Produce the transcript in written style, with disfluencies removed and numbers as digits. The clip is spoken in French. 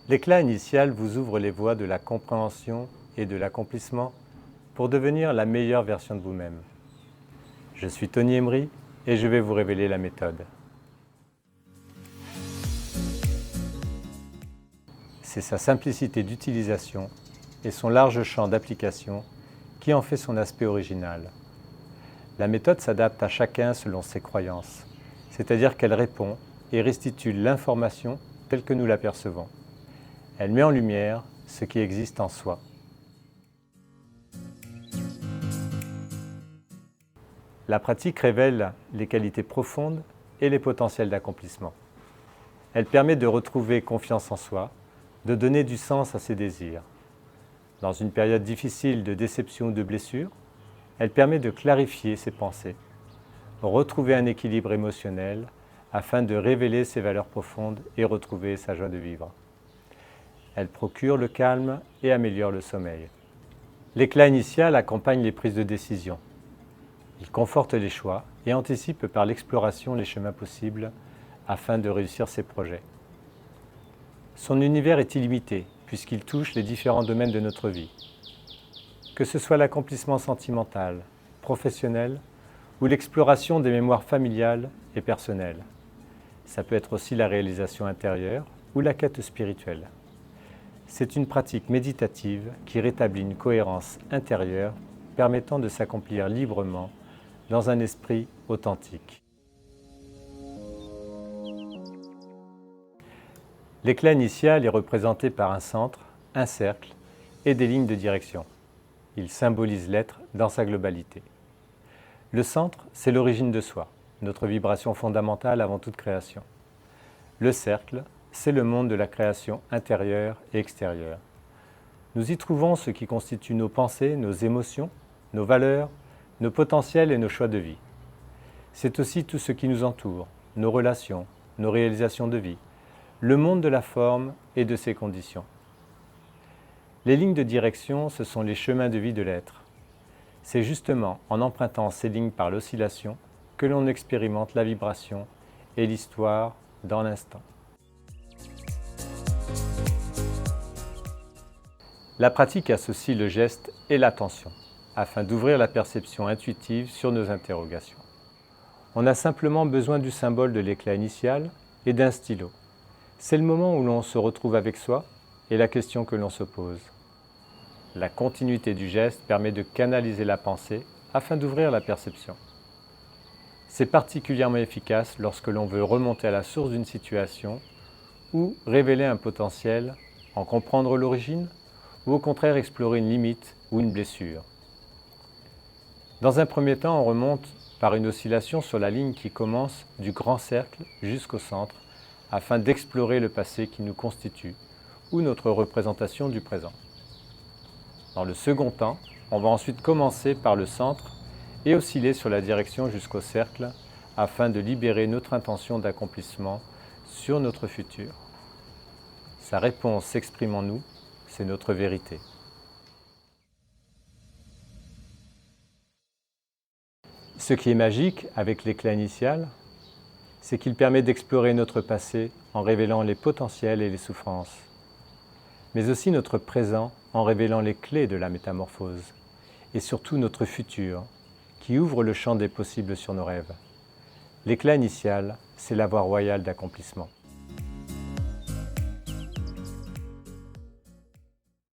L'éclat initial vous ouvre les voies de la compréhension et de l'accomplissement pour devenir la meilleure version de vous-même. Je suis Tony Emery et je vais vous révéler la méthode. C'est sa simplicité d'utilisation et son large champ d'application qui en fait son aspect original. La méthode s'adapte à chacun selon ses croyances, c'est-à-dire qu'elle répond et restitue l'information telle que nous l'apercevons. Elle met en lumière ce qui existe en soi. La pratique révèle les qualités profondes et les potentiels d'accomplissement. Elle permet de retrouver confiance en soi, de donner du sens à ses désirs. Dans une période difficile de déception ou de blessure, elle permet de clarifier ses pensées, retrouver un équilibre émotionnel afin de révéler ses valeurs profondes et retrouver sa joie de vivre. Elle procure le calme et améliore le sommeil. L'éclat initial accompagne les prises de décision. Il conforte les choix et anticipe par l'exploration les chemins possibles afin de réussir ses projets. Son univers est illimité puisqu'il touche les différents domaines de notre vie. Que ce soit l'accomplissement sentimental, professionnel ou l'exploration des mémoires familiales et personnelles. Ça peut être aussi la réalisation intérieure ou la quête spirituelle. C'est une pratique méditative qui rétablit une cohérence intérieure permettant de s'accomplir librement dans un esprit authentique. L'éclat initial est représenté par un centre, un cercle et des lignes de direction. Il symbolise l'être dans sa globalité. Le centre, c'est l'origine de soi, notre vibration fondamentale avant toute création. Le cercle, c'est le monde de la création intérieure et extérieure. Nous y trouvons ce qui constitue nos pensées, nos émotions, nos valeurs, nos potentiels et nos choix de vie. C'est aussi tout ce qui nous entoure, nos relations, nos réalisations de vie, le monde de la forme et de ses conditions. Les lignes de direction, ce sont les chemins de vie de l'être. C'est justement en empruntant ces lignes par l'oscillation que l'on expérimente la vibration et l'histoire dans l'instant. La pratique associe le geste et l'attention, afin d'ouvrir la perception intuitive sur nos interrogations. On a simplement besoin du symbole de l'éclat initial et d'un stylo. C'est le moment où l'on se retrouve avec soi et la question que l'on se pose. La continuité du geste permet de canaliser la pensée afin d'ouvrir la perception. C'est particulièrement efficace lorsque l'on veut remonter à la source d'une situation ou révéler un potentiel, en comprendre l'origine ou au contraire explorer une limite ou une blessure. Dans un premier temps, on remonte par une oscillation sur la ligne qui commence du grand cercle jusqu'au centre afin d'explorer le passé qui nous constitue ou notre représentation du présent. Dans le second temps, on va ensuite commencer par le centre et osciller sur la direction jusqu'au cercle afin de libérer notre intention d'accomplissement sur notre futur. Sa réponse s'exprime en nous, c'est notre vérité. Ce qui est magique avec l'éclat initial, c'est qu'il permet d'explorer notre passé en révélant les potentiels et les souffrances, mais aussi notre présent en révélant les clés de la métamorphose, et surtout notre futur, qui ouvre le champ des possibles sur nos rêves. L'éclat initial, c'est la voie royale d'accomplissement.